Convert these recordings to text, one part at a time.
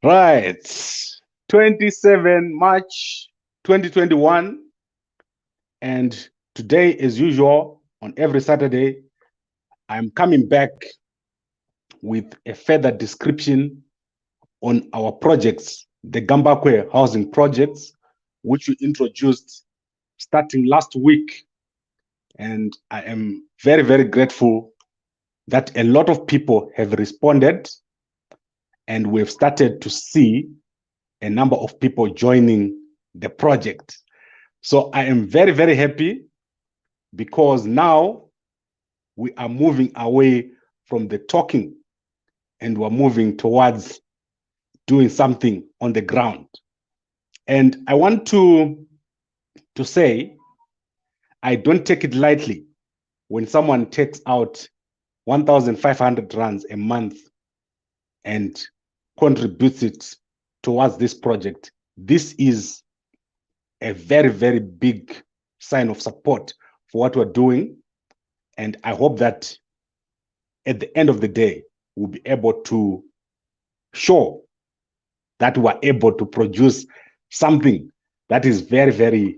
Right. 27 March 2021. And today, as usual, on every Saturday, I'm coming back with a further description on our projects, the Gambakwe housing projects, which we introduced starting last week. And I am very, very grateful that a lot of people have responded, and we've started to see a number of people joining the project. So I am very, very happy because now we are moving away from the talking and we're moving towards doing something on the ground. And I want to say, I don't take it lightly when someone takes out 1,500 rands a month and contributes it towards this project. This is a very, very big sign of support for what we're doing. And I hope that at the end of the day, we'll be able to show that we're able to produce something that is very, very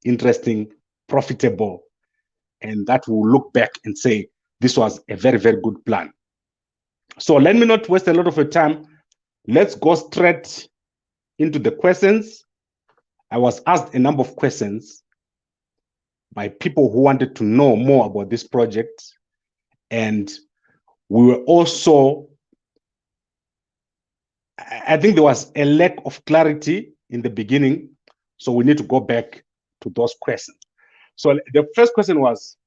interesting, profitable, and that we'll look back and say, this was a very, very good plan. So let me not waste a lot of your time. Let's go straight into the questions. I was asked a number of questions by people who wanted to know more about this project. And we were also, I think there was a lack of clarity in the beginning. So we need to go back to those questions. So the first question was,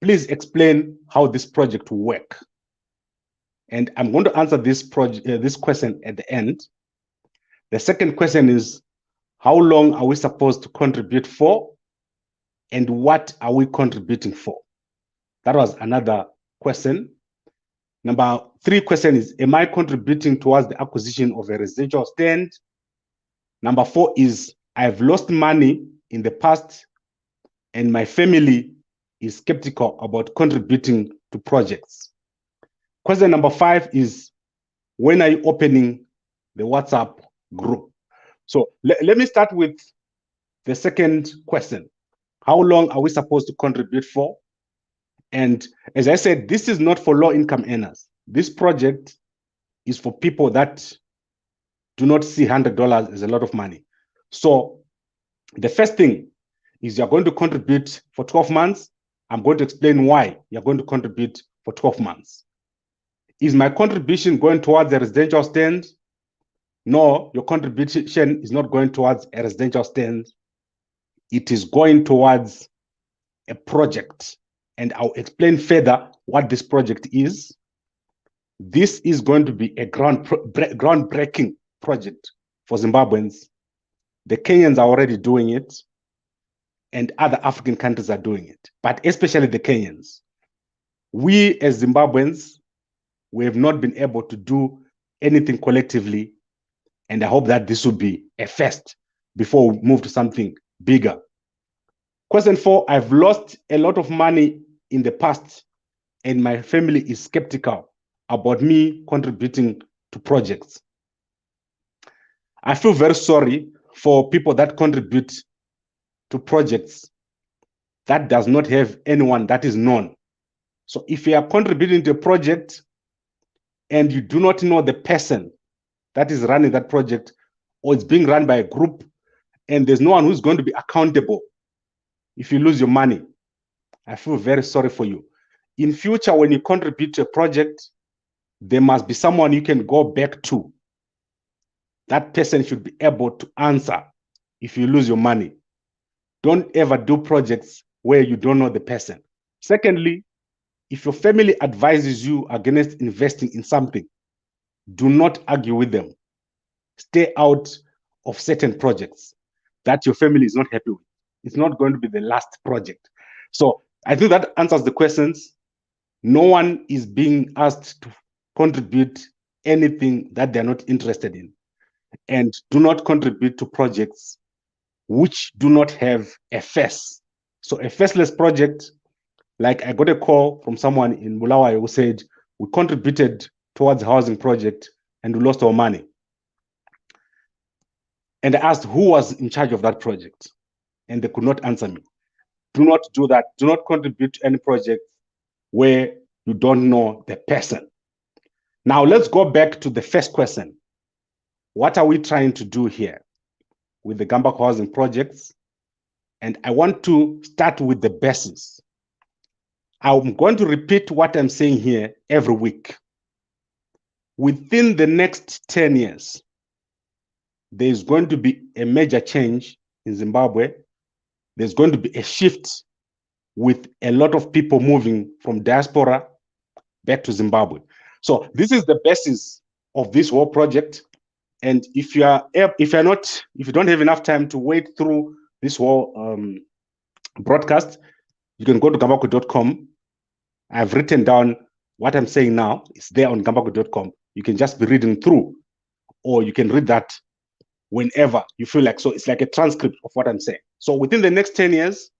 please explain how this project will work. And I'm going to answer this question at the end. The second question is, how long are we supposed to contribute for? And what are we contributing for? That was another question. Number 3 question is, am I contributing towards the acquisition of a residential stand? Number 4 is, I've lost money in the past and my family is skeptical about contributing to projects. Question number 5 is, when are you opening the WhatsApp group? So let me start with the second question. How long are we supposed to contribute for? And as I said, this is not for low-income earners. This project is for people that do not see $100 as a lot of money. So the first thing is you're going to contribute for 12 months. I'm going to explain why you're going to contribute for 12 months. Is my contribution going towards the residential stand? No, your contribution is not going towards a residential stand. It is going towards a project. And I'll explain further what this project is. This is going to be a groundbreaking project for Zimbabweans. The Kenyans are already doing it, and other African countries are doing it, but especially the Kenyans. We as Zimbabweans, we have not been able to do anything collectively, and I hope that this will be a first before we move to something bigger. Question 4, I've lost a lot of money in the past, and my family is skeptical about me contributing to projects. I feel very sorry for people that contribute to projects that does not have anyone that is known. So if you are contributing to a project and you do not know the person that is running that project, or it's being run by a group, and there's no one who's going to be accountable if you lose your money, I feel very sorry for you. In future, when you contribute to a project, there must be someone you can go back to. That person should be able to answer if you lose your money. Don't ever do projects where you don't know the person. Secondly, if your family advises you against investing in something, do not argue with them. Stay out of certain projects that your family is not happy with. It's not going to be the last project. So I think that answers the questions. No one is being asked to contribute anything that they're not interested in. And do not contribute to projects which do not have a face. So a faceless project, like I got a call from someone in Bulawayo who said, we contributed towards the housing project, and we lost our money. And I asked who was in charge of that project, and they could not answer me. Do not do that. Do not contribute to any project where you don't know the person. Now, let's go back to the first question. What are we trying to do here with the Gambako housing projects? And I want to start with the basis. I'm going to repeat what I'm saying here every week. Within the next 10 years, there's going to be a major change in Zimbabwe. There's going to be a shift with a lot of people moving from diaspora back to Zimbabwe. So this is the basis of this whole project. And if you don't have enough time to wait through this whole broadcast, you can go to gambako.com. I've written down what I'm saying now. It's there on gambako.com. You can just be reading through, or you can read that whenever you feel like. So it's like a transcript of what I'm saying. So within the next 10 years,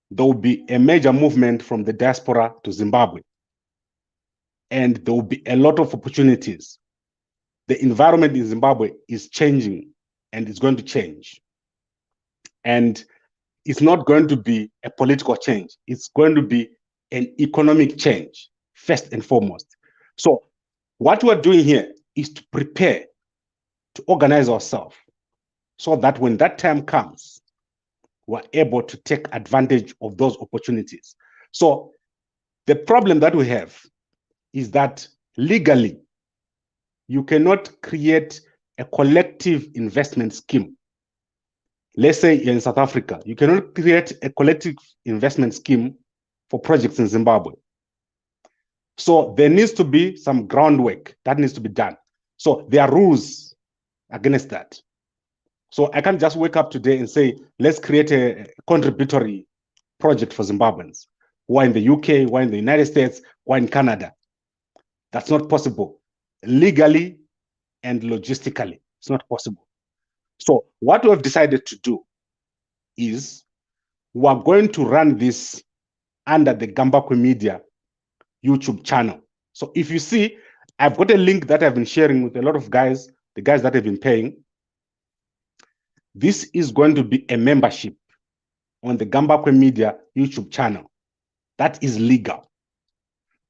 there will be a major movement from the diaspora to Zimbabwe. And there will be a lot of opportunities. The environment in Zimbabwe is changing, and it's going to change. And it's not going to be a political change. It's going to be an economic change, first and foremost. So what we're doing here is to prepare, to organize ourselves, so that when that time comes, we're able to take advantage of those opportunities. So the problem that we have is that legally, you cannot create a collective investment scheme. Let's say in South Africa, you cannot create a collective investment scheme for projects in Zimbabwe. So there needs to be some groundwork that needs to be done. So there are rules against that. So I can't just wake up today and say, let's create a contributory project for Zimbabweans who are in the UK, who are in the United States, who are in Canada. That's not possible. Legally and logistically, it's not possible. So what we have decided to do is we are going to run this under the Gambako Media YouTube channel. So if you see, I've got a link that I've been sharing with a lot of guys, the guys that have been paying. This is going to be a membership on the Gambako Media YouTube channel. That is legal.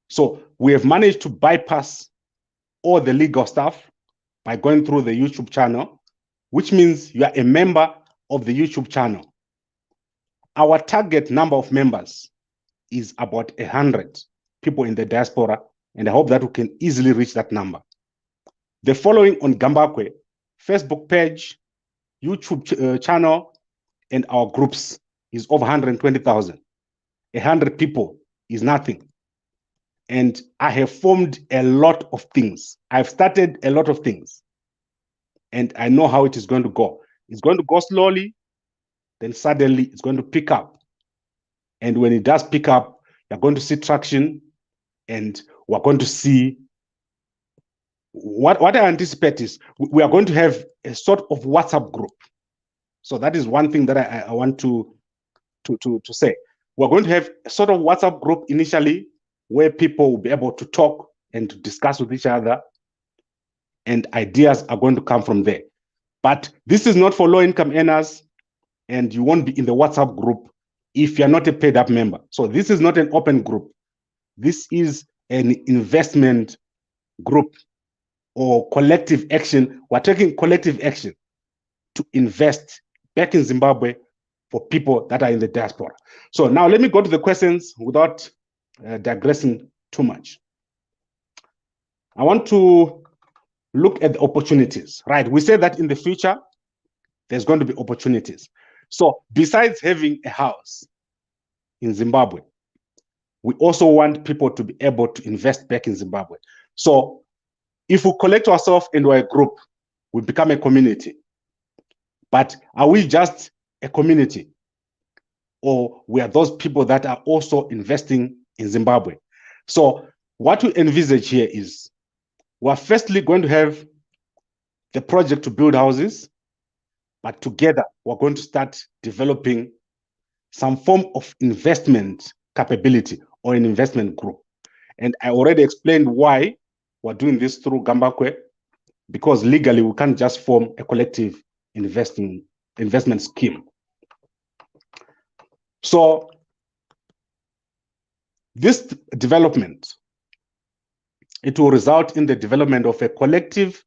So we have managed to bypass all the legal stuff by going through the YouTube channel, which means you are a member of the YouTube channel. Our target number of members is about 100 people in the diaspora, and I hope that we can easily reach that number. The following on Gambako, Facebook page, YouTube channel, and our groups is over 120,000. 100 people is nothing. And I have formed a lot of things. I've started a lot of things. And I know how it is going to go. It's going to go slowly, then suddenly it's going to pick up. And when it does pick up, you're going to see traction, and we're going to see what I anticipate is we are going to have a sort of WhatsApp group. So that is one thing that I want to say. We're going to have a sort of WhatsApp group initially where people will be able to talk and to discuss with each other, and ideas are going to come from there. But this is not for low-income earners, and you won't be in the WhatsApp group if you're not a paid-up member. So this is not an open group. This is an investment group or collective action. We're taking collective action to invest back in Zimbabwe for people that are in the diaspora. So now let me go to the questions without digressing too much. I want to look at the opportunities, right? We said that in the future, there's going to be opportunities. So besides having a house in Zimbabwe, we also want people to be able to invest back in Zimbabwe. So if we collect ourselves into a group, we become a community. But are we just a community? Or we are those people that are also investing in Zimbabwe? So what we envisage here is we're firstly going to have the project to build houses, but together we're going to start developing some form of investment capability or an investment group. And I already explained why we're doing this through Gambako. because legally we can't just form a collective investment scheme. So this development, it will result in the development of a collective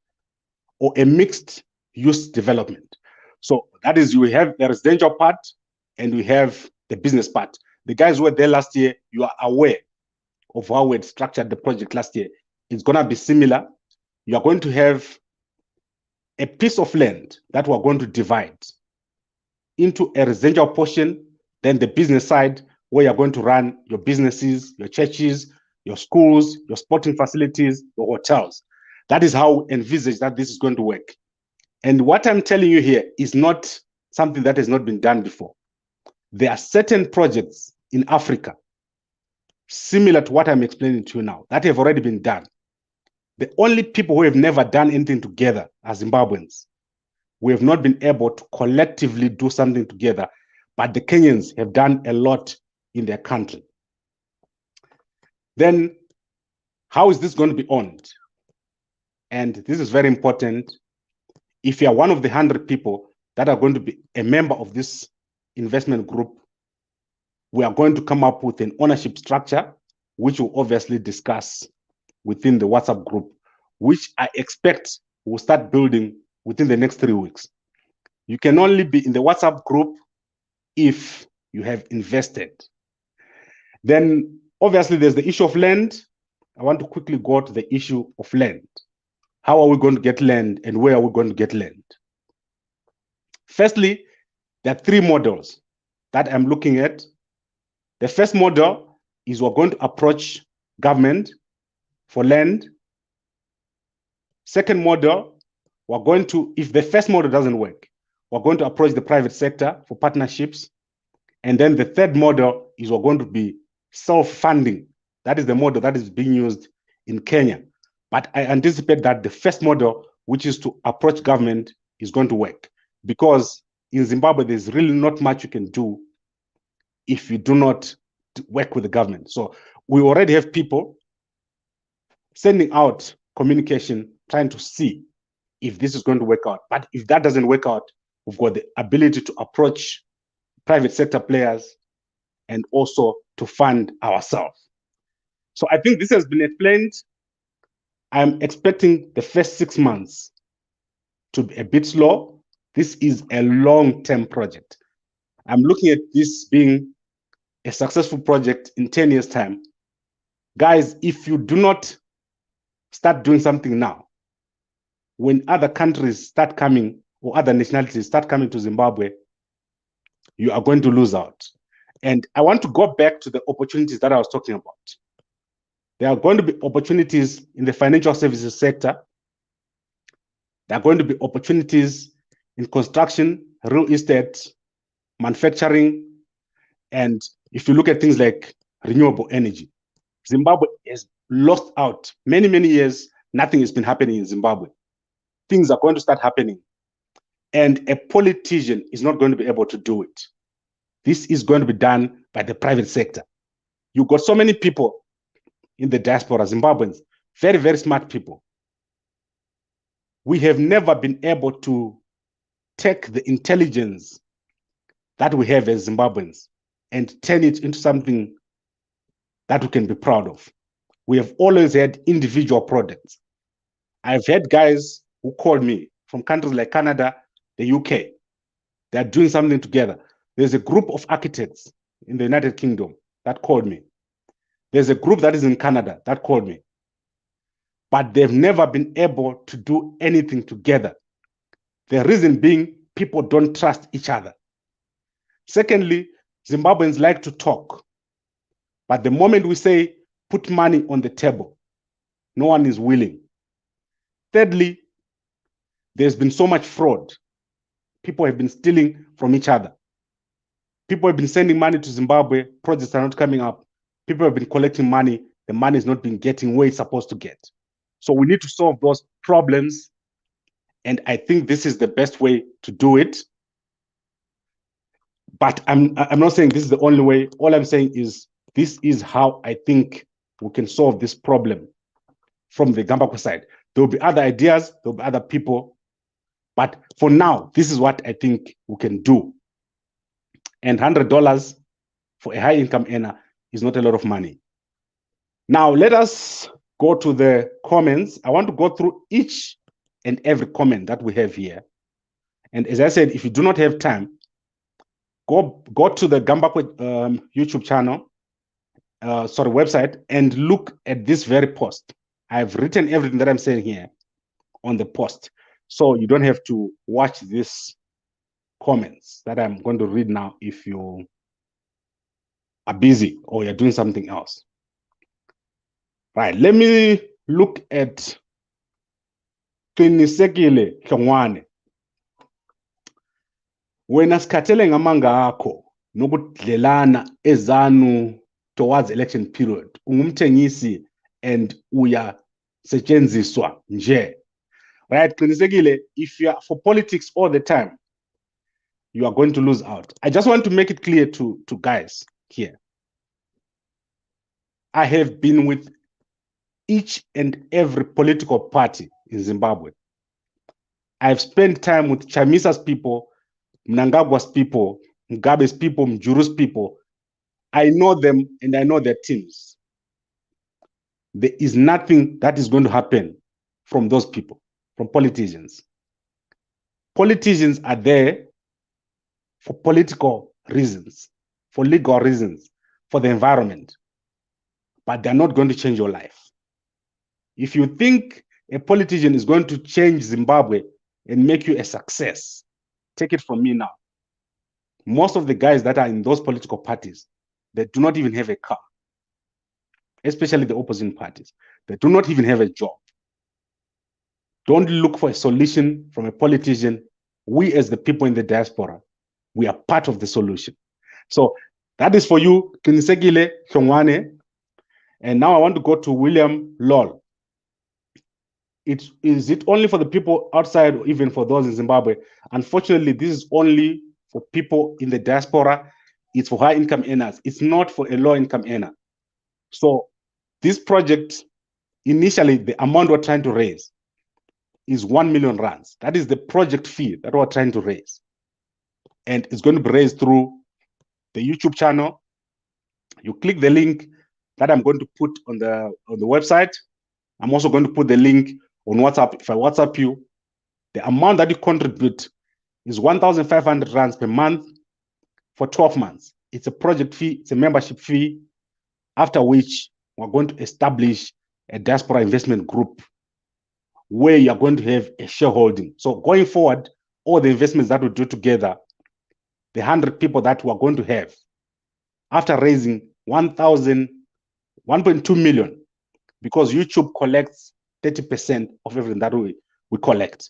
or a mixed use development. So that is, you have the residential part and we have the business part. The guys who were there last year, you are aware of how we had structured the project last year. It's going to be similar. You are going to have a piece of land that we're going to divide into a residential portion, then the business side where you're going to run your businesses, your churches, your schools, your sporting facilities, your hotels. That is how we envisage that this is going to work. And what I'm telling you here is not something that has not been done before. There are certain projects in Africa similar to what I'm explaining to you now that have already been done. The only people who have never done anything together are Zimbabweans. We have not been able to collectively do something together, but the Kenyans have done a lot in their country. Then, how is this going to be owned? And this is very important. If you are one of the 100 people that are going to be a member of this investment group, we are going to come up with an ownership structure, which we'll obviously discuss within the WhatsApp group, which I expect will start building within the next 3 weeks. You can only be in the WhatsApp group if you have invested. Then obviously there's the issue of land. I want to quickly go to the issue of land. How are we going to get land and where are we going to get land? Firstly, there are 3 models that I'm looking at. The first model is we're going to approach government for land. Second model, we're going to, if the first model doesn't work, we're going to approach the private sector for partnerships. And then the third model is we're going to be self-funding. That is the model that is being used in Kenya. But I anticipate that the first model, which is to approach government, is going to work. Because in Zimbabwe, there's really not much you can do if you do not work with the government. So we already have people sending out communication, trying to see if this is going to work out. But if that doesn't work out, we've got the ability to approach private sector players and also to fund ourselves. So I think this has been explained. I'm expecting the first 6 months to be a bit slow. This is a long-term project. I'm looking at this being a successful project in 10 years' time. Guys, if you do not start doing something now, when other countries start coming or other nationalities start coming to Zimbabwe, you are going to lose out. And I want to go back to the opportunities that I was talking about. There are going to be opportunities in the financial services sector. There are going to be opportunities in construction, real estate, manufacturing, and if you look at things like renewable energy, Zimbabwe has lost out many, many years. Nothing has been happening in Zimbabwe. Things are going to start happening. And a politician is not going to be able to do it. This is going to be done by the private sector. You've got so many people in the diaspora, Zimbabweans, very, very smart people. We have never been able to take the intelligence that we have as Zimbabweans and turn it into something that we can be proud of. We have always had individual products. I've had guys who called me from countries like Canada, the UK. They're doing something together. There's a group of architects in the United Kingdom that called me. There's a group that is in Canada that called me. But they've never been able to do anything together. The reason being, people don't trust each other. Secondly, Zimbabweans like to talk. But the moment we say, put money on the table, no one is willing. Thirdly, there's been so much fraud. People have been stealing from each other. People have been sending money to Zimbabwe, projects are not coming up. People have been collecting money, the money is not been getting where it's supposed to get. So we need to solve those problems. And I think this is the best way to do it. But I'm not saying this is the only way. All I'm saying is this is how I think we can solve this problem from the Gambako side. There'll be other ideas, there'll be other people. But for now, this is what I think we can do. And $100 for a high income earner is not a lot of money. Now, let us go to the comments. I want to go through each and every comment that we have here. And as I said, if you do not have time, go to the Zimbabwe YouTube channel, website, and look at this very post. I've written everything that I'm saying here on the post. So you don't have to watch these comments that I'm going to read now if you are busy or you're doing something else. Right, let me look at Qinisekile Hlongwane. Wena sikhathele ngamanga akho nokudlelana ezanu towards election period. Ungumthengisi and uyasetshenziswa nje. Right, Qinisekile, if you are for politics all the time, you are going to lose out. I just want to make it clear to guys here. I have been with each and every political party in Zimbabwe. I've spent time with Chamisa's people, Mnangagwa's people, Mugabe's people, Mjuru's people. I know them and I know their teams. There is nothing that is going to happen from those people, from politicians. Politicians are there for political reasons, for legal reasons, for the environment, but they're not going to change your life. If you think a politician is going to change Zimbabwe and make you a success, take it from me now. Most of the guys that are in those political parties, they do not even have a car, especially the opposition parties. They do not even have a job. Don't look for a solution from a politician. We as the people in the diaspora, we are part of the solution. So that is for you, Qinisekile Hlongwane. And now I want to go to William Lol. Is it only for the people outside or even for those in Zimbabwe? Unfortunately, this is only for people in the diaspora. It's for high income earners. It's not for a low income earner. So this project, initially, the amount we're trying to raise is 1 million rands. That is the project fee that we're trying to raise. And it's going to be raised through the YouTube channel. You click the link that I'm going to put on the website. I'm also going to put the link on WhatsApp. If I WhatsApp you, the amount that you contribute is 1,500 rands per month for 12 months. It's a project fee, it's a membership fee, after which we're going to establish a diaspora investment group where you're going to have a shareholding. So going forward, all the investments that we do together, the 100 people that we're going to have, after raising 1.2 million, because YouTube collects 30% of everything that we collect.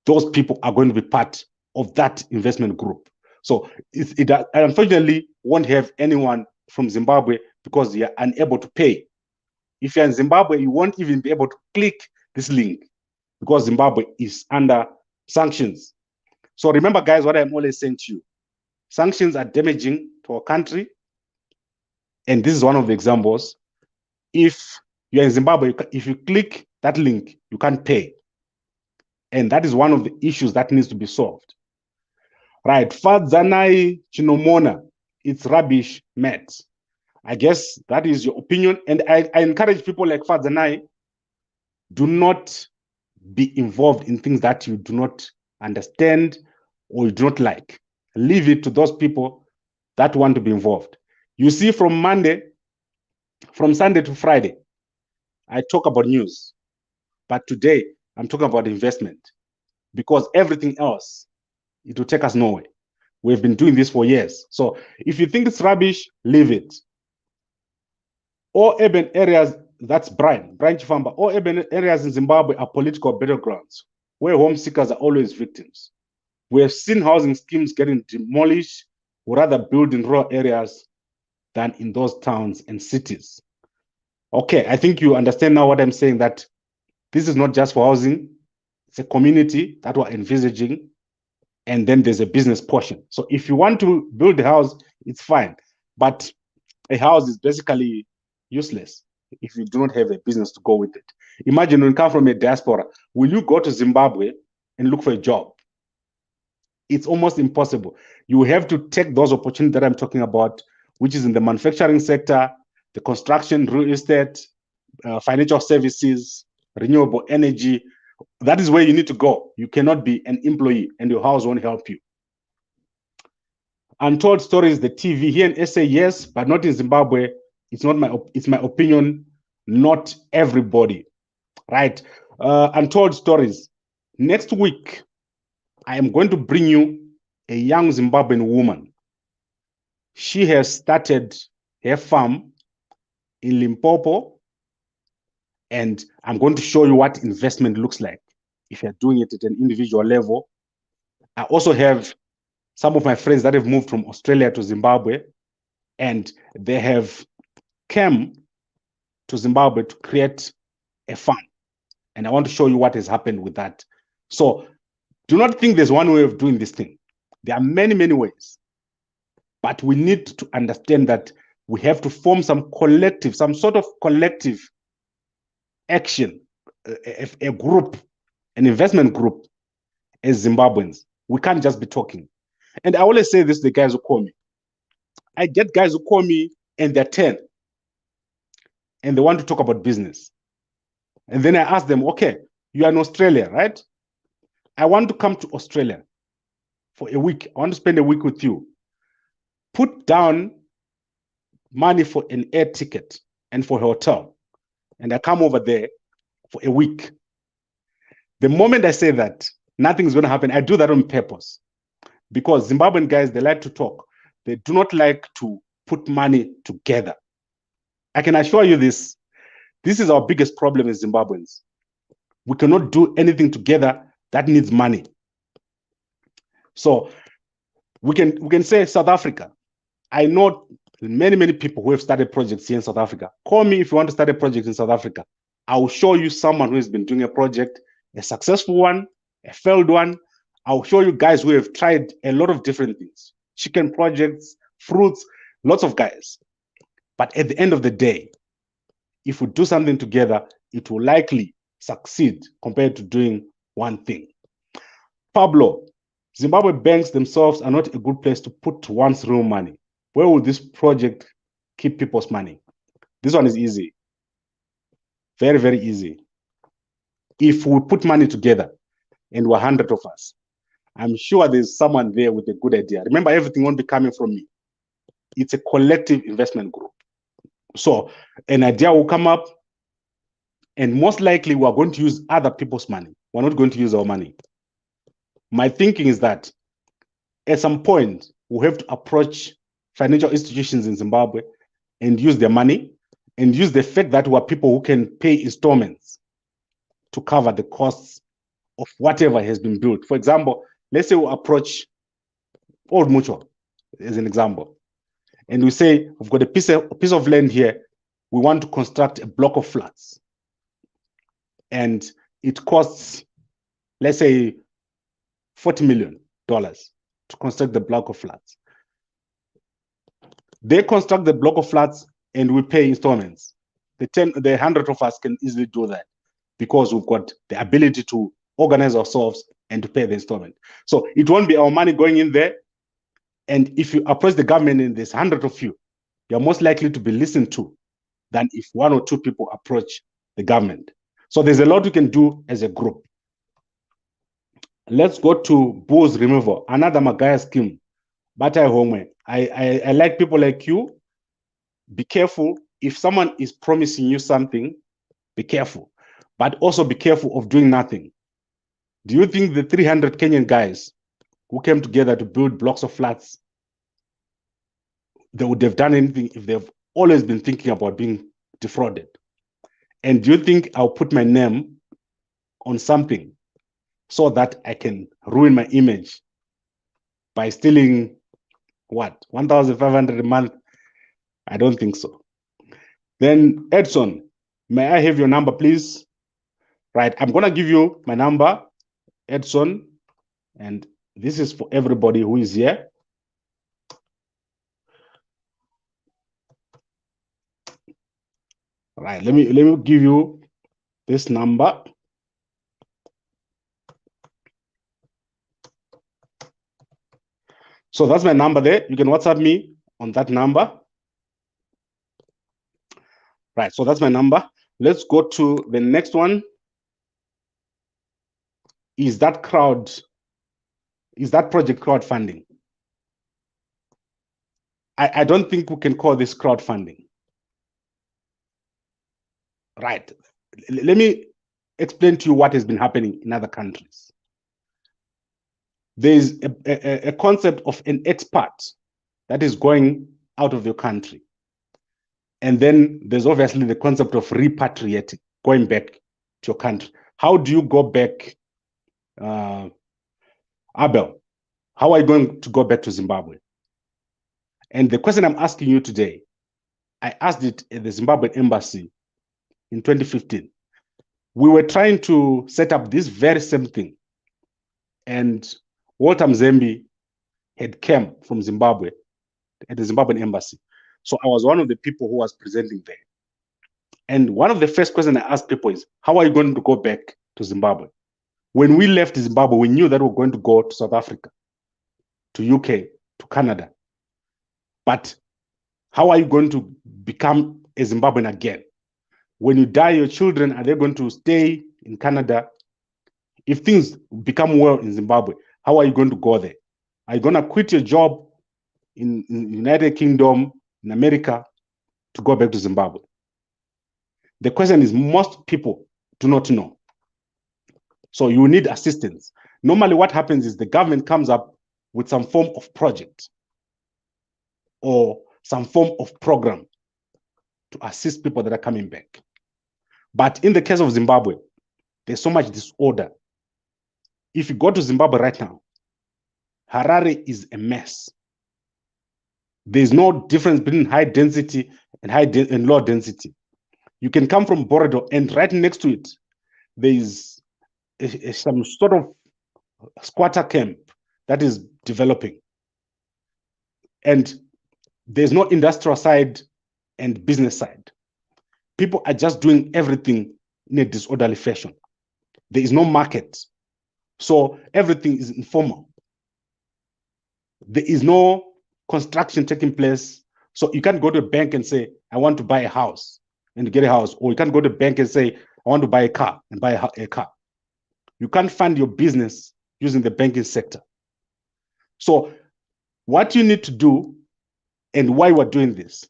Those people are going to be part of that investment group. So it unfortunately won't have anyone from Zimbabwe because you're unable to pay. If you're in Zimbabwe, you won't even be able to click this link because Zimbabwe is under sanctions. So remember, guys, what I'm always saying to you. Sanctions are damaging to our country. And this is one of the examples. If you're in Zimbabwe, if you click that link, you can't pay. And that is one of the issues that needs to be solved. Right, Fadzanai Chinomona, it's rubbish, Matt. I guess that is your opinion. And I encourage people like Fadzanai, do not be involved in things that you do not understand or you do not like. Leave it to those people that want to be involved. You see, from Sunday to Friday, I talk about news. But today, I'm talking about investment. Because everything else, it will take us nowhere. We've been doing this for years. So if you think it's rubbish, leave it. All urban areas, that's Brian Chifamba, all urban areas in Zimbabwe are political battlegrounds where home seekers are always victims. We have seen housing schemes getting demolished or rather built in rural areas than in those towns and cities. Okay, I think you understand now what I'm saying, that this is not just for housing, it's a community that we're envisaging, and then there's a business portion. So if you want to build a house, it's fine. But a house is basically useless if you do not have a business to go with it. Imagine when you come from a diaspora, will you go to Zimbabwe and look for a job? It's almost impossible. You have to take those opportunities that I'm talking about, which is in the manufacturing sector, the construction, real estate, financial services, renewable energy. That is where you need to go. You cannot be an employee and your house won't help you. Untold Stories, the TV here in SA, yes, but not in Zimbabwe. It's not it's my opinion, not everybody, right? Untold Stories. Next week, I am going to bring you a young Zimbabwean woman. She has started her farm in Limpopo, and I'm going to show you what investment looks like if you're doing it at an individual level. I also have some of my friends that have moved from Australia to Zimbabwe, and they have come to Zimbabwe to create a farm. And I want to show you what has happened with that. So do not think there's one way of doing this thing. There are many, many ways. But we need to understand that we have to form some sort of collective action, a group, an investment group as Zimbabweans. We can't just be talking. And I always say this to the guys who call me. I get guys who call me and they're 10 and they want to talk about business. And then I ask them, okay, you are in Australia, right? I want to come to Australia for a week. I want to spend a week with you. Put down money for an air ticket and for a hotel. And I come over there for a week. The moment I say that, nothing's going to happen. I do that on purpose. Because Zimbabwean guys, they like to talk. They do not like to put money together. I can assure you this. This is our biggest problem as Zimbabweans. We cannot do anything together that needs money. So we can say South Africa. I know many, many people who have started projects here in South Africa. Call me if you want to start a project in South Africa. I will show you someone who has been doing a project, a successful one, a failed one. I'll show you guys who have tried a lot of different things. Chicken projects, fruits, lots of guys. But at the end of the day, if we do something together, it will likely succeed compared to doing one thing. Pablo, Zimbabwe banks themselves are not a good place to put one's real money. Where will this project keep people's money? This one is easy. Very, very easy. If we put money together and we're 100 of us, I'm sure there's someone there with a good idea. Remember, everything won't be coming from me. It's a collective investment group. So an idea will come up, and most likely we're going to use other people's money. We're not going to use our money. My thinking is that at some point, we'll have to approach financial institutions in Zimbabwe and use their money and use the fact that we're people who can pay installments to cover the costs of whatever has been built. For example, let's say we approach Old Mutual as an example. And we say, we've got a piece of land here. We want to construct a block of flats. And it costs, let's say, $40 million to construct the block of flats. They construct the block of flats and we pay installments. The 100 of us can easily do that because we've got the ability to organize ourselves and to pay the installment. So it won't be our money going in there. And if you approach the government and there's 100 of you, you're most likely to be listened to than if one or two people approach the government. So there's a lot we can do as a group. Let's go to Bulls Removal, another Magaya scheme. But I like people like you. Be careful. If someone is promising you something, be careful. But also be careful of doing nothing. Do you think the 300 Kenyan guys who came together to build blocks of flats, they would have done anything if they've always been thinking about being defrauded? And do you think I'll put my name on something so that I can ruin my image by stealing, what, 1,500 a month? I don't think so. Then Edson, may I have your number, please? Right, I'm gonna give you my number, Edson, and this is for everybody who is here. Right, let me give you this number. So that's my number there. You can WhatsApp me on that number. Right, so that's my number. Let's go to the next one. Is that project crowdfunding? I don't think we can call this crowdfunding. Right. Let me explain to you what has been happening in other countries. There's a concept of an expat that is going out of your country. And then there's obviously the concept of repatriating, going back to your country. How do you go back, Abel? How are you going to go back to Zimbabwe? And the question I'm asking you today, I asked it at the Zimbabwe embassy in 2015. We were trying to set up this very same thing. And Walter Mzembe had come from Zimbabwe at the Zimbabwean embassy. So I was one of the people who was presenting there. And one of the first questions I asked people is, how are you going to go back to Zimbabwe? When we left Zimbabwe, we knew that we were going to go to South Africa, to UK, to Canada. But how are you going to become a Zimbabwean again? When you die, your children, are they going to stay in Canada? If things become well in Zimbabwe, how are you going to go there? Are you going to quit your job in United Kingdom, in America, to go back to Zimbabwe? The question is, most people do not know. So you need assistance. Normally what happens is the government comes up with some form of project or some form of program to assist people that are coming back. But in the case of Zimbabwe, there's so much disorder. If you go to Zimbabwe right now, Harare is a mess. There's no difference between high density and low density. You can come from Boredo and right next to it, there is some sort of squatter camp that is developing. And there's no industrial side and business side. People are just doing everything in a disorderly fashion. There is no market. So everything is informal. There is no construction taking place. So you can't go to a bank and say, I want to buy a house and get a house. Or you can't go to a bank and say, I want to buy a car and buy a car. You can't fund your business using the banking sector. So what you need to do, and why we're doing this,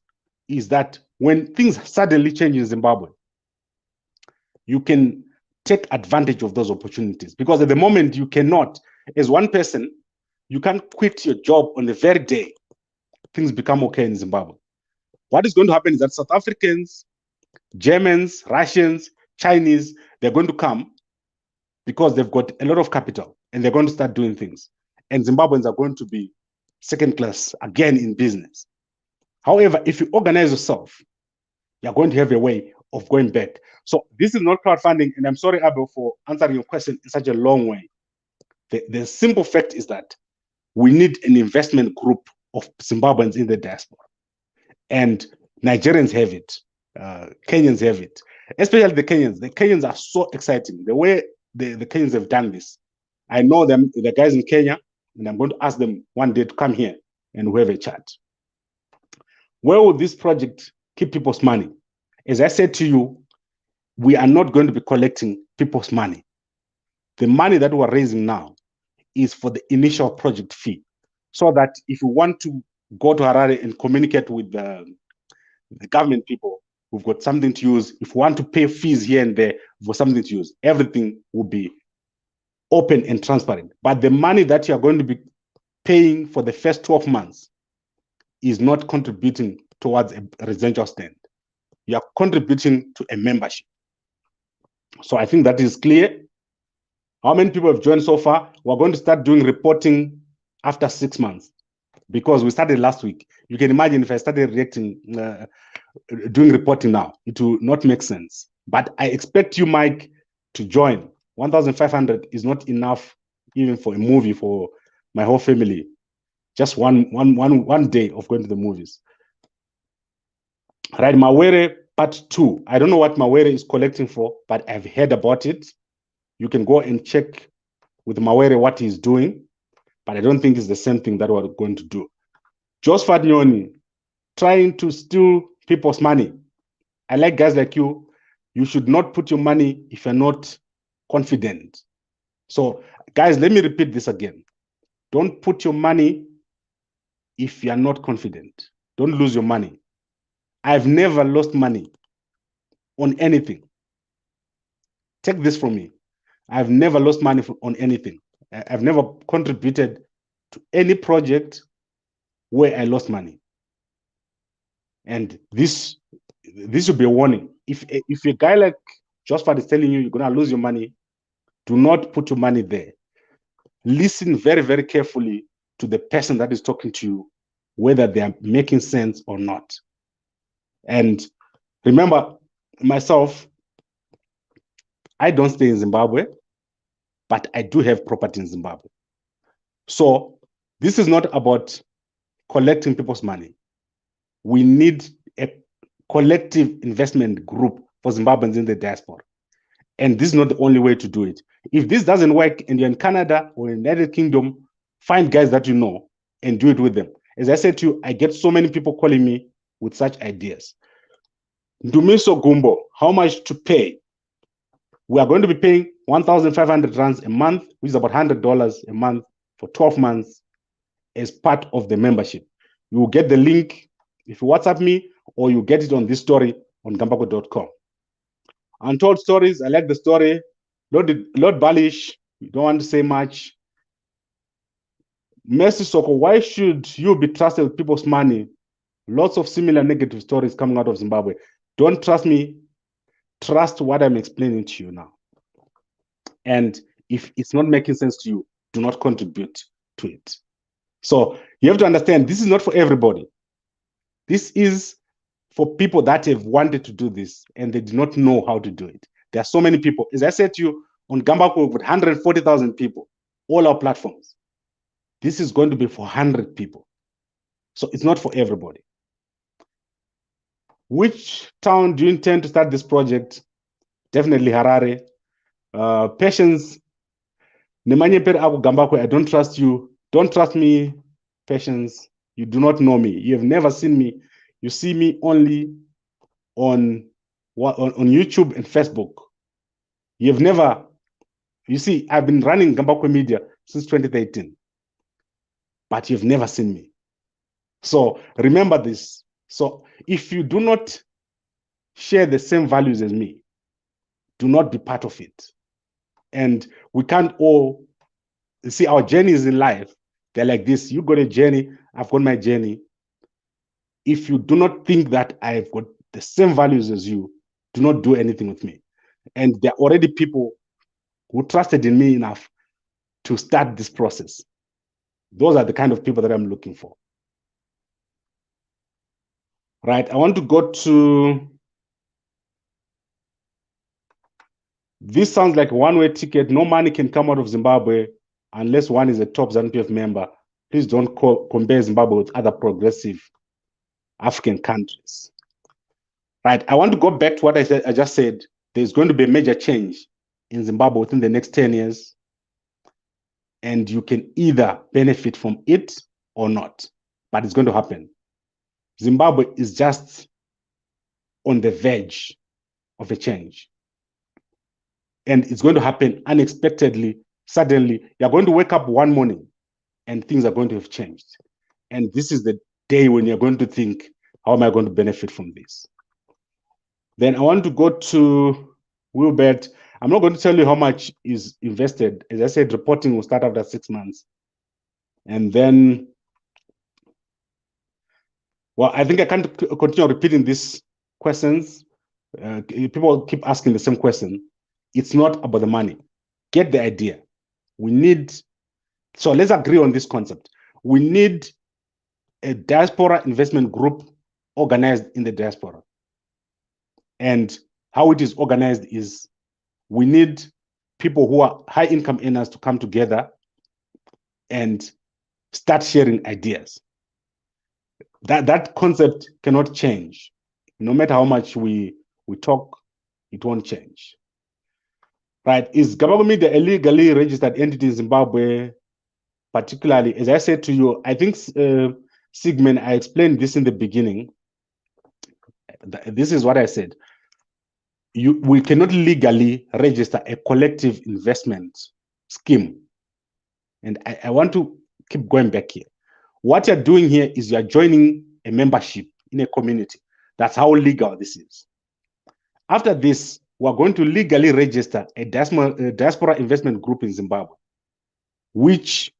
is that when things suddenly change in Zimbabwe, you can take advantage of those opportunities. Because at the moment, you cannot, as one person, you can't quit your job on the very day things become okay in Zimbabwe. What is going to happen is that South Africans, Germans, Russians, Chinese, they're going to come because they've got a lot of capital and they're going to start doing things. And Zimbabweans are going to be second class again in business. However, if you organize yourself, you're going to have a way of going back. So this is not crowdfunding, and I'm sorry, Abel, for answering your question in such a long way. The simple fact is that we need an investment group of Zimbabweans in the diaspora. And Nigerians have it, Kenyans have it, especially the Kenyans. The Kenyans are so exciting. The way the Kenyans have done this. I know them, the guys in Kenya, and I'm going to ask them one day to come here and we have a chat. Where will this project keep people's money? As I said to you, we are not going to be collecting people's money. The money that we're raising now is for the initial project fee. So that if you want to go to Harare and communicate with the government people, we've got something to use. If you want to pay fees here and there for something to use, everything will be open and transparent. But the money that you are going to be paying for the first 12 months is not contributing towards a residential stand. You are contributing to a membership. So I think that is clear. How many people have joined so far? We're going to start doing reporting after 6 months because we started last week. You can imagine if I started doing reporting now, it will not make sense. But I expect you, Mike, to join. 1,500 is not enough even for a movie for my whole family. Just one day of going to the movies. Right, Mawere part 2. I don't know what Mawere is collecting for, but I've heard about it. You can go and check with Mawere what he's doing, but I don't think it's the same thing that we're going to do. Josephat Nyoni, trying to steal people's money. I like guys like you. You should not put your money if you're not confident. So, guys, let me repeat this again. Don't put your money if you're not confident. Don't lose your money. I've never lost money on anything. Take this from me. I've never lost money on anything. I've never contributed to any project where I lost money. And this should be a warning. If a guy like Josephat is telling you you're going to lose your money, do not put your money there. Listen very, very carefully to the person that is talking to you, whether they are making sense or not. And remember, myself, I don't stay in Zimbabwe, but I do have property in Zimbabwe. So this is not about collecting people's money. We need a collective investment group for Zimbabweans in the diaspora. And this is not the only way to do it. If this doesn't work and you're in Canada or in the United Kingdom, find guys that you know and do it with them. As I said to you, I get so many people calling me with such ideas. Ndumiso Gumbo, how much to pay? We are going to be paying 1,500 rands a month, which is about $100 a month for 12 months as part of the membership. You will get the link if you WhatsApp me, or you get it on this story on gambako.com. Untold stories, I like the story. Lord Balish, you don't want to say much. Mercy Soko, why should you be trusted with people's money? Lots of similar negative stories coming out of Zimbabwe. Don't trust me. Trust what I'm explaining to you now. And if it's not making sense to you, do not contribute to it. So you have to understand, this is not for everybody. This is for people that have wanted to do this and they do not know how to do it. There are so many people. As I said to you, on Gambako, with 140,000 people, all our platforms. This is going to be for 100 people. So it's not for everybody. Which town do you intend to start this project? Definitely Harare. Patience. Nemanye per aku Gambako, I don't trust you. Don't trust me, Patience. You do not know me. You have never seen me. You see me only on YouTube and Facebook. You have never, you see, I've been running Gambako Media since 2013, but you've never seen me. So remember this. So if you do not share the same values as me, do not be part of it. And we can't all, see, our journeys in life, they're like this. You got a journey, I've got my journey. If you do not think that I've got the same values as you, do not do anything with me. And there are already people who trusted in me enough to start this process. Those are the kind of people that I'm looking for. Right, I want to go to, this sounds like a one-way ticket. No money can come out of Zimbabwe unless one is a top ZANU-PF member. Please don't compare Zimbabwe with other progressive African countries. Right, I want to go back to what I just said. There's going to be a major change in Zimbabwe within the next 10 years. And you can either benefit from it or not, but it's going to happen. Zimbabwe is just on the verge of a change. And it's going to happen unexpectedly, suddenly. You're going to wake up one morning and things are going to have changed. And this is the day when you're going to think, how am I going to benefit from this? Then I want to go to Wilbert. I'm not going to tell you how much is invested. As I said, reporting will start after 6 months. And then, well, I think I can't continue repeating these questions. People keep asking the same question. It's not about the money. Get the idea. We need, so let's agree on this concept. We need a diaspora investment group organized in the diaspora. And how it is organized is we need people who are high income earners to come together and start sharing ideas. That concept cannot change. No matter how much we talk, it won't change. Right? Is Gambako Media a legally registered entity in Zimbabwe? Particularly, as I said to you, I think Sigmund, I explained this in the beginning. This is what I said. We cannot legally register a collective investment scheme. And I want to keep going back here. What you're doing here is you're joining a membership in a community. That's how legal this is. After this, we're going to legally register a diaspora investment group in Zimbabwe, which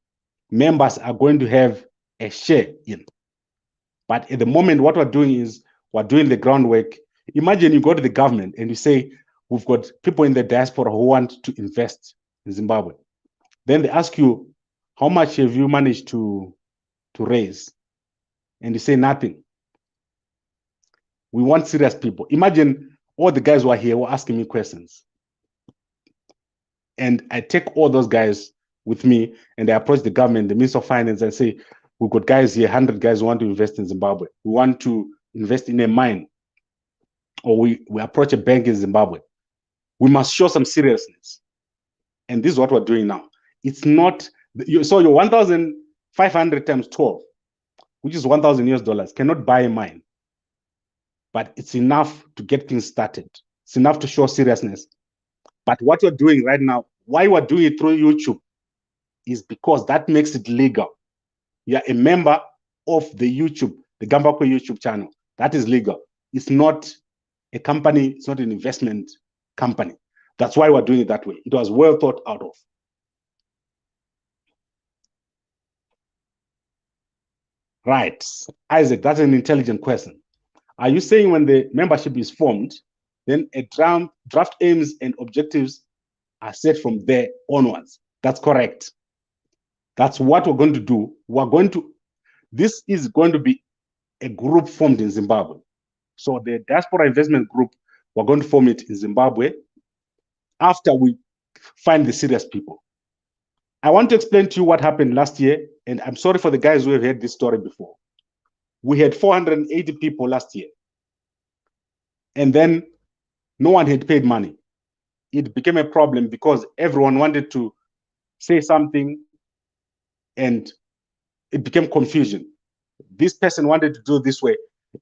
members are going to have a share in. But at the moment, what we're doing is we're doing the groundwork. Imagine you go to the government and you say, we've got people in the diaspora who want to invest in Zimbabwe. Then they ask you, how much have you managed to raise? And you say nothing. We want serious people. Imagine all the guys who are here were asking me questions. And I take all those guys with me and I approach the government, the Minister of Finance, and say, we've got guys here, 100 guys who want to invest in Zimbabwe. We want to invest in a mine. Or we approach a bank in Zimbabwe. We must show some seriousness. And this is what we're doing now. It's not, so your 1,500 times 12, which is $1,000 cannot buy a mine. But it's enough to get things started. It's enough to show seriousness. But what you're doing right now, why we're doing it through YouTube, is because that makes it legal. You're a member of the YouTube, the Gambako YouTube channel. That is legal. It's not a company, it's not an investment company. That's why we're doing it that way. It was well thought out of. Right. Isaac, that's an intelligent question. Are you saying when the membership is formed, then a draft aims and objectives are set from there onwards? That's correct. That's what we're going to do. This is going to be a group formed in Zimbabwe. So the Diaspora Investment Group, we're going to form it in Zimbabwe after we find the serious people. I want to explain to you what happened last year, and I'm sorry for the guys who have heard this story before. We had 480 people last year, and then no one had paid money. It became a problem because everyone wanted to say something, and it became confusion. This person wanted to do it this way,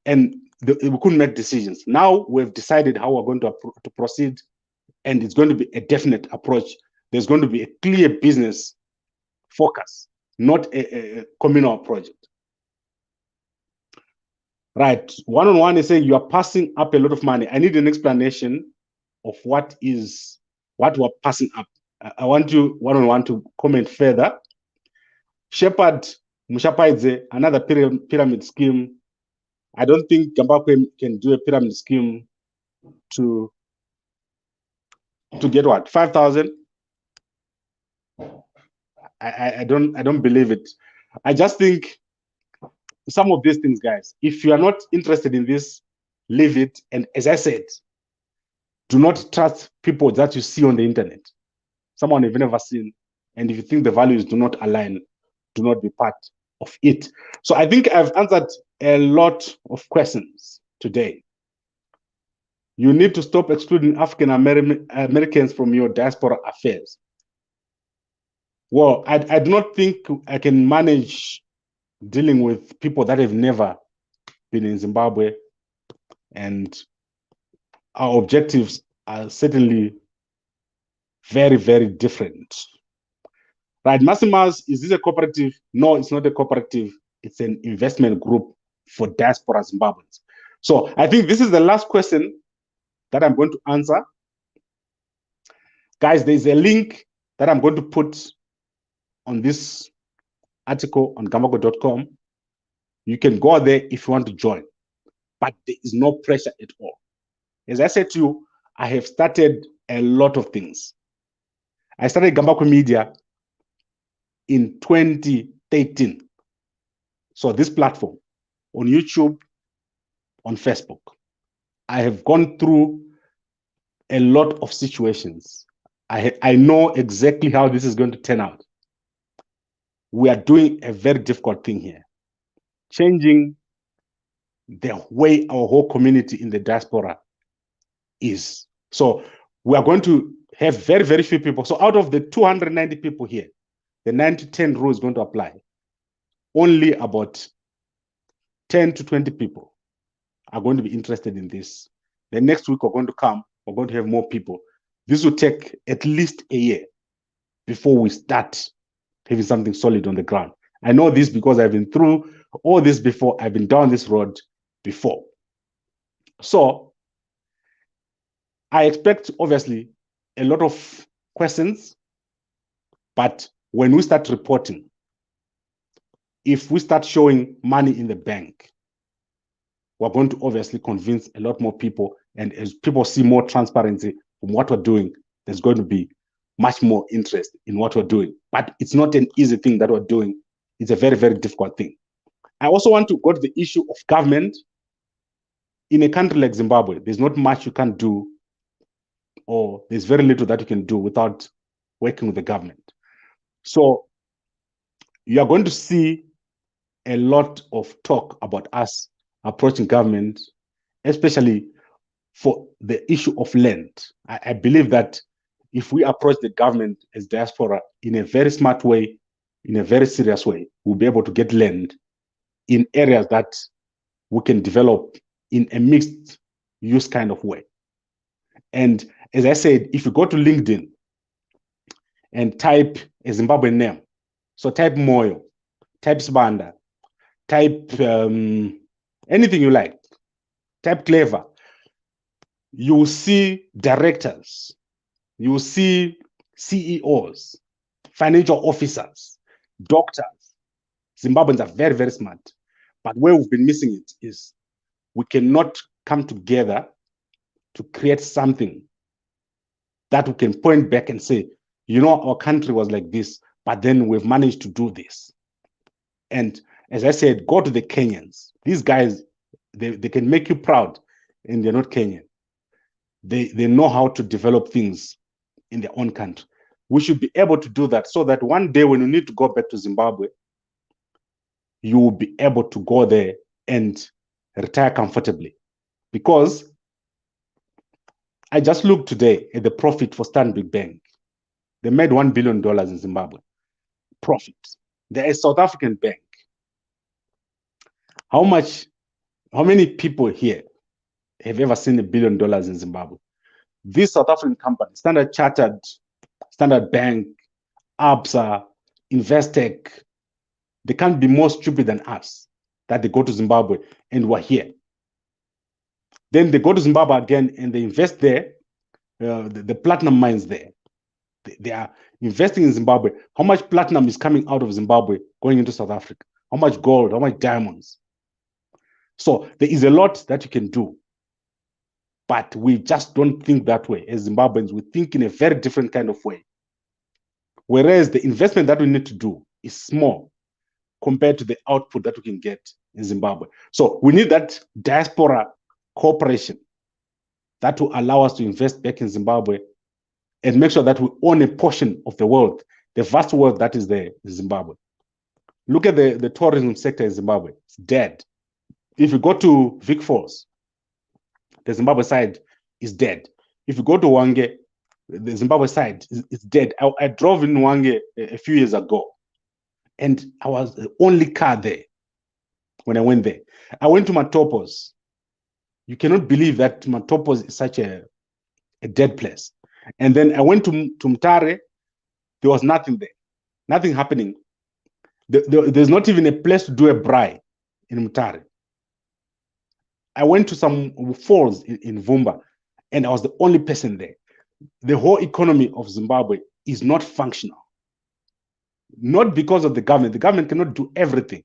and we couldn't make decisions. Now we've decided how we're going to proceed, and it's going to be a definite approach. There's going to be a clear business focus, not a communal project. Right. One-on-one is saying you are passing up a lot of money. I need an explanation of what we're passing up. I want you one-on-one to comment further. Shepherd Mushapaidze, another pyramid scheme. I don't think Gambako can do a pyramid scheme to get what? 5,000? I don't believe it. I just think some of these things, guys, if you are not interested in this, leave it. And as I said, do not trust people that you see on the internet. Someone you've never seen. And if you think the values do not align, do not be part of it. So I think I've answered a lot of questions today. You need to stop excluding African Americans from your diaspora affairs. Well, I do not think I can manage dealing with people that have never been in Zimbabwe, and our objectives are certainly very, very different. Right, Massimas, is this a cooperative? No, it's not a cooperative. It's an investment group for diaspora Zimbabweans. So I think this is the last question that I'm going to answer. Guys, there's a link that I'm going to put on this article on gambako.com. You can go there if you want to join, but there is no pressure at all. As I said to you, I have started a lot of things. I started Gambako Media in 2013. So this platform on YouTube, on Facebook, I have gone through a lot of situations. I know exactly how this is going to turn out. We are doing a very difficult thing here. Changing the way our whole community in the diaspora is. So we are going to have very, very few people. So out of the 290 people here, the 90-10 rule is going to apply. Only about 10 to 20 people are going to be interested in this. The next week we're going to come, we're going to have more people. This will take at least a year before we start having something solid on the ground. I know this because I've been through all this before. I've been down this road before. So I expect, obviously, a lot of questions, but when we start reporting, if we start showing money in the bank, we're going to obviously convince a lot more people. And as people see more transparency from what we're doing, there's going to be much more interest in what we're doing. But it's not an easy thing that we're doing. It's a very, very difficult thing. I also want to go to the issue of government. In a country like Zimbabwe, there's not much you can do, or there's very little that you can do without working with the government. So you are going to see a lot of talk about us approaching government, especially for the issue of land. I believe that if we approach the government as diaspora in a very smart way, in a very serious way, we'll be able to get land in areas that we can develop in a mixed use kind of way. And as I said, if you go to LinkedIn and type a Zimbabwean name, so type Moyo, type Sibanda, type anything you like, type Clever, you will see directors, you will see CEOs, financial officers, doctors. Zimbabweans are very, very smart. But where we've been missing it is we cannot come together to create something that we can point back and say, you know, our country was like this, but then we've managed to do this. And as I said, go to the Kenyans. These guys, they can make you proud, and they're not Kenyan. They know how to develop things in their own country. We should be able to do that so that one day when you need to go back to Zimbabwe, you will be able to go there and retire comfortably. Because I just looked today at the profit for Stanbic Bank. They made $1 billion in Zimbabwe. Profit. They're a South African bank. How many people here have ever seen $1 billion in Zimbabwe? These South African companies, Standard Chartered, Standard Bank, Absa, Investec, they can't be more stupid than us that they go to Zimbabwe and we're here. Then they go to Zimbabwe again and they invest there, the platinum mines there. They are investing in Zimbabwe. How much platinum is coming out of Zimbabwe going into South Africa? How much gold? How much diamonds? So there is a lot that you can do. But we just don't think that way. As Zimbabweans, we think in a very different kind of way. Whereas the investment that we need to do is small compared to the output that we can get in Zimbabwe. So we need that diaspora cooperation that will allow us to invest back in Zimbabwe and make sure that we own a portion of the world, the vast world that is there in Zimbabwe. Look at the tourism sector in Zimbabwe. It's dead. If you go to Vic Falls, the Zimbabwe side is dead. If you go to Hwange, the Zimbabwe side is dead. I drove in Hwange a few years ago, and I was the only car there when I went there. I went to Matopos. You cannot believe that Matopos is such a dead place. And then I went to Mtare. There was nothing there, nothing happening. There's not even a place to do a braai in Mtare. I went to some falls in Vumba, and I was the only person there. The whole economy of Zimbabwe is not functional. Not because of the government. The government cannot do everything.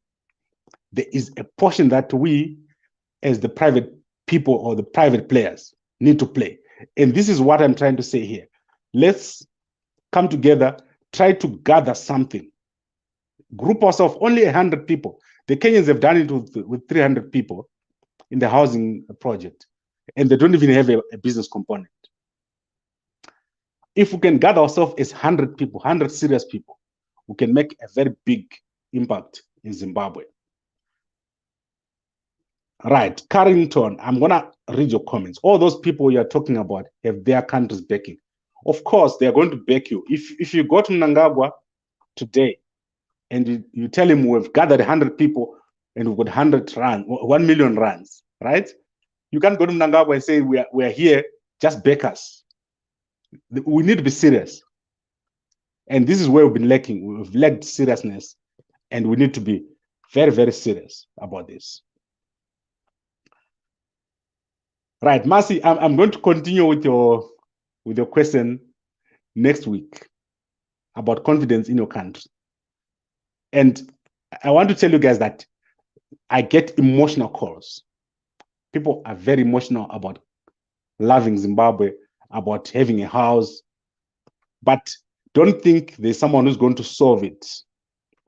There is a portion that we, as the private people or the private players, need to play. And this is what I'm trying to say here. Let's come together, try to gather something. Group ourselves, only 100 people. The Kenyans have done it with 300 people in the housing project, and they don't even have a business component. If we can gather ourselves as 100 people, 100 serious people, we can make a very big impact in Zimbabwe. Right, Carrington, I'm gonna read your comments. All those people you're talking about have their countries backing. Of course, they're going to back you. If you go to Mnangagwa today and you tell him we've gathered 100 people and we've got 100 rand, 1 million rands, right? You can't go to Mnangagwa and say we're here, just back us. We need to be serious. And this is where we've been lacking. We've lacked seriousness, and we need to be very, very serious about this. Right, Marcy, I'm going to continue with your question next week about confidence in your country. And I want to tell you guys that I get emotional calls. People are very emotional about loving Zimbabwe, about having a house, but don't think there's someone who's going to solve it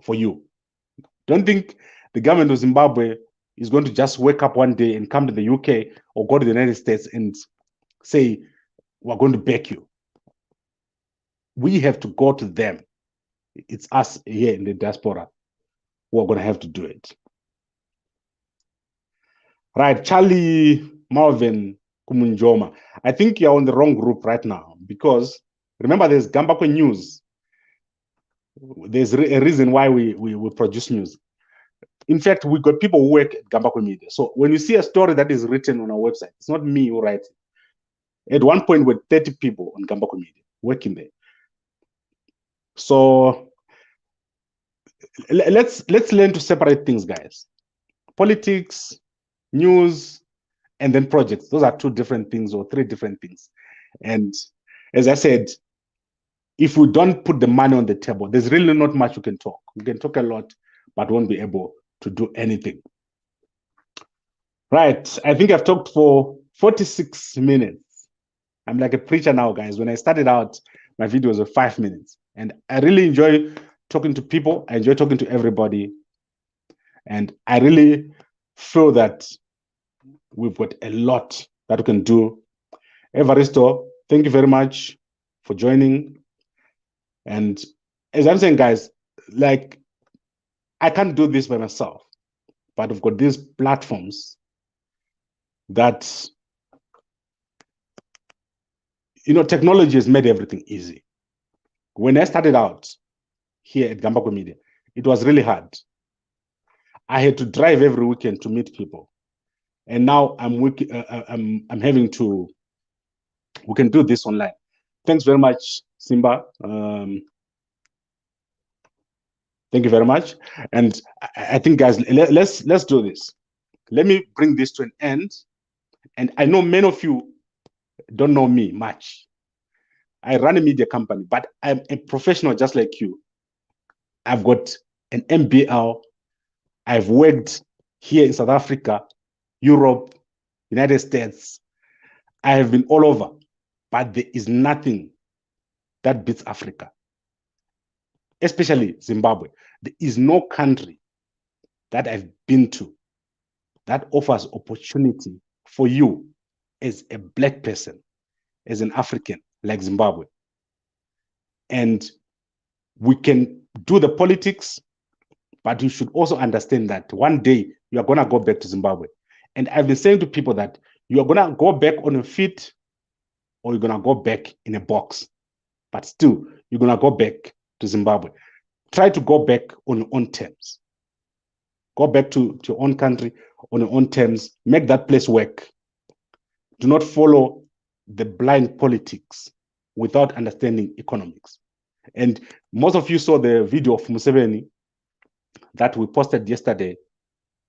for you. Don't think the government of Zimbabwe is going to just wake up one day and come to the UK or go to the United States and say, we're going to back you. We have to go to them. It's us here in the diaspora who are going to have to do it. Right, Charlie Marvin Kumunjoma. I think you're on the wrong group right now, because remember, there's Gambako News. There's a reason why we produce news. In fact, we got people who work at Gambako Media. So when you see a story that is written on our website, it's not me who writes it. At one point, we had 30 people on Gambako Media working there. So let's learn to separate things, guys. Politics, news, and then projects. Those are two different things or three different things. And as I said, if we don't put the money on the table, there's really not much we can talk. We can talk a lot, but won't be able to do anything. Right, I think I've talked for 46 minutes. I'm like a preacher now, guys. When I started out, my videos were 5 minutes. And I really enjoy talking to people. I enjoy talking to everybody. And I really feel that we've got a lot that we can do. Evaristo, thank you very much for joining. And as I'm saying, guys, like, I can't do this by myself, but we've got these platforms that, you know, technology has made everything easy. When I started out here at Gambako Media, it was really hard. I had to drive every weekend to meet people. And now I'm having to, we can do this online. Thanks very much, Simba. Thank you very much. And I think, guys, let's do this. Let me bring this to an end. And I know many of you don't know me much. I run a media company, but I'm a professional just like you. I've got an MBL. I've worked here in South Africa, Europe, United States. I have been all over, but there is nothing that beats Africa, especially Zimbabwe. There is no country that I've been to that offers opportunity for you as a Black person, as an African, like Zimbabwe. And we can do the politics, but you should also understand that one day you are going to go back to Zimbabwe. And I've been saying to people that you are going to go back on your feet, or you're going to go back in a box. But still, you're going to go back to Zimbabwe. Try to go back on your own terms. Go back to your own country on your own terms. Make that place work. Do not follow the blind politics without understanding economics. And most of you saw the video of Museveni that we posted yesterday.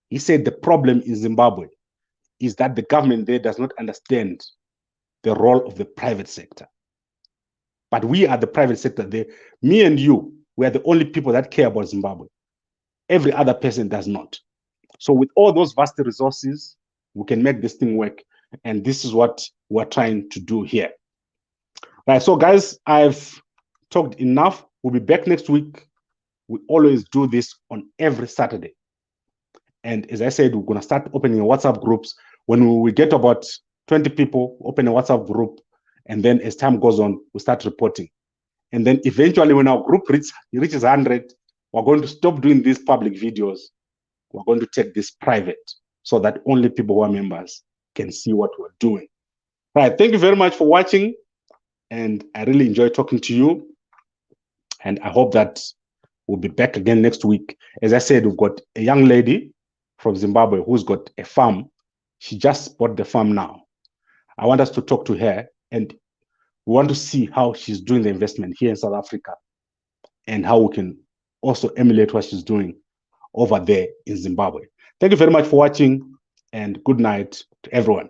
He said the problem in Zimbabwe is that the government there does not understand the role of the private sector. But we are the private sector there. Me and you, we are the only people that care about Zimbabwe. Every other person does not. So with all those vast resources, we can make this thing work. And this is what we're trying to do here. Right, so guys, I've talked enough. We'll be back next week. We always do this on every Saturday. And as I said, we're going to start opening WhatsApp groups. When we get about 20 people, open a WhatsApp group. And then as time goes on, we start reporting. And then eventually when our group reaches 100, we're going to stop doing these public videos. We're going to take this private, so that only people who are members can see what we're doing. Right. Thank you very much for watching. And I really enjoy talking to you. And I hope that we'll be back again next week. As I said, we've got a young lady from Zimbabwe who's got a farm. She just bought the farm now. I want us to talk to her, and we want to see how she's doing the investment here in South Africa and how we can also emulate what she's doing over there in Zimbabwe. Thank you very much for watching, and good night to everyone.